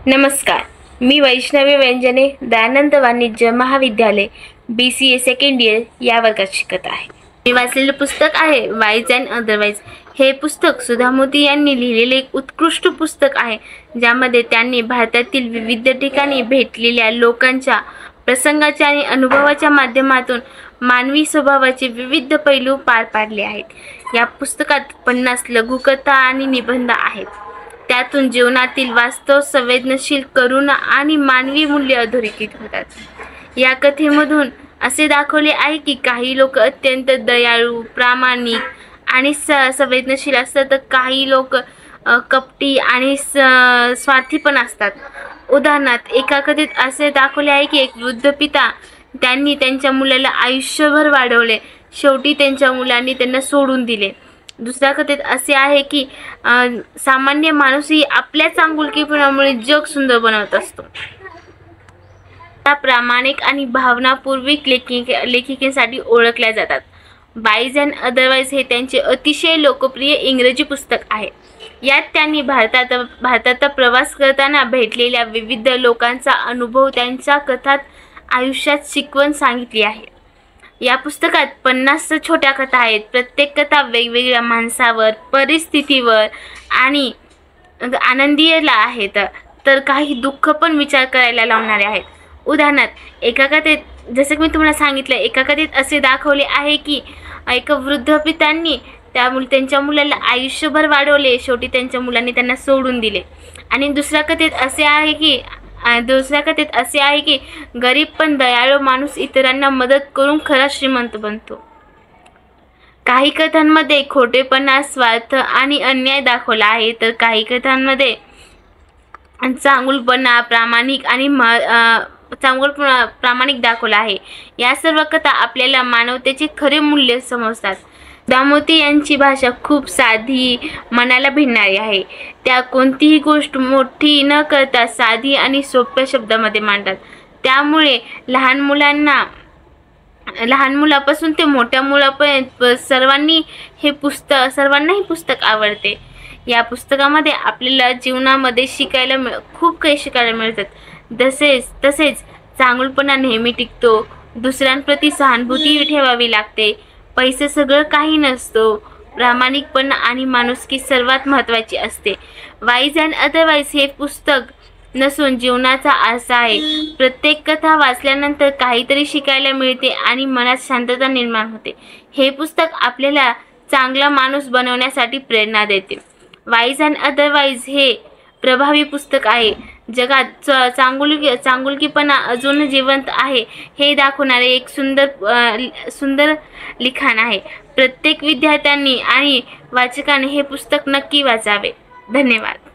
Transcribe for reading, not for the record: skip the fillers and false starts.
नमस्कार, मी वैष्णवी व्यंजने दयानंद वाणिज्य महाविद्यालय BCA सेकंड इयर या वर्गात शिकत आहे। मी वाचलेले पुस्तक आहे वाईज अँड अदरवाईज। हे पुस्तक सुधा मोदी यांनी लिहिलेले एक उत्कृष्ट पुस्तक आहे, ज्यामध्ये त्यांनी भारतातील विविध ठिकाणी भेटलेल्या लोकांच्या प्रसंगाच्या आणि अनुभवाच्या माध्यमातून मानवी स्वभावाचे विविध पैलू पार पाडले आहेत। या पुस्तकात 50 लघुकथा आणि निबंध आहेत। त्यातून जीवनातील वास्तव, संवेदनशील, करुणा आणि मानवी मूल्य अधोरेखित होतात। या कथेमधून असे दाखवले आहे की काही लोक अत्यंत दयाळू, प्रामाणिक आणि संवेदनशील असतात, तर काही लोक कपटी आणि स्वार्थी पण असतात। उदाहरणार्थ, एका कथेत असे दाखवले आहे की एक वृद्ध पिता त्यांनी त्यांच्या मुलाला आयुष्यभर वाढवले, शेवटी त्यांच्या मुलांनी त्यांना सोडून दिले। दुसऱ्या कथेत असे आहे की सामान्य माणूसही आपल्या चांगुलकीपणामुळे जग सुंदर बनवत असतो। त्या प्रामाणिक आणि भावनापूर्वक लेखिकेसाठी ओळखल्या जातात। वाईज अँड अदरवाईज हे त्यांचे अतिशय लोकप्रिय इंग्रजी पुस्तक आहे। यात त्यांनी भारतात प्रवास करताना भेटलेल्या विविध लोकांचा अनुभव त्यांच्या कथात आयुष्यात शिकवण सांगितली आहे। या पुस्तकात 50 छोट्या कथा आहेत। प्रत्येक कथा वेगवेगळ्या माणसावर, परिस्थितीवर आणि आनंदीला आहेत, तर काही दुःख पण विचार करायला लावणारे आहेत। उदाहरणार्थ, एका कथेत, जसं की मी तुम्हाला सांगितलं, एका कथेत असे दाखवले आहे की एका वृद्ध पित्यांनी त्यांच्या मुलाला आयुष्यभर वाढवले, शेवटी त्यांच्या मुलांनी त्यांना सोडून दिले। आणि दुसऱ्या कथेत असे आहे की गरीब पण दयाळू माणूस इतरांना मदत करून खरा श्रीमंत बनतो। काही कथांमध्ये खोटेपणा, स्वार्थ आणि अन्याय दाखवला आहे, तर काही कथांमध्ये चांगुलपणा, प्रामाणिक दाखवला आहे। या सर्व कथा आपल्याला मानवतेचे खरे मूल्य समजतात। दामोती यांची भाषा खूप साधी, मनाला भिडणारी आहे। त्या कोणतीही गोष्ट मोठी न करता साधी आणि सोप्या शब्दामध्ये मांडतात। त्यामुळे लहान मुलापासून ते मोठ्या मुलापर्यंत सर्वांना हे पुस्तक आवडते। या पुस्तकामध्ये आपल्याला जीवनामध्ये खूप काही शिकायला मिळतात। तसेच चांगुलपणा नेहमी टिकतो, दुसऱ्यांप्रती सहानुभूती ठेवावी लागते, पैसे सगळं काही नसतो, प्रामाणिकपणा आणि माणुसकी सर्वात महत्त्वाची असते। वाईज अँड अदरवाईज हे पुस्तक नसून जीवनाचा आरसा आहे। प्रत्येक कथा वाचल्यानंतर काहीतरी शिकायला मिळते आणि मनात शांतता निर्माण होते। हे पुस्तक आपल्याला चांगला माणूस बनवण्यासाठी प्रेरणा देते। वाईज अँड अदरवाईज हे प्रभावी पुस्तक आहे। जगात चांगुलकीपणा अजून जिवंत आहे हे दाखवणारे एक सुंदर लिखाण आहे। प्रत्येक विद्यार्थ्यांनी आणि वाचकाने हे पुस्तक नक्की वाचावे। धन्यवाद।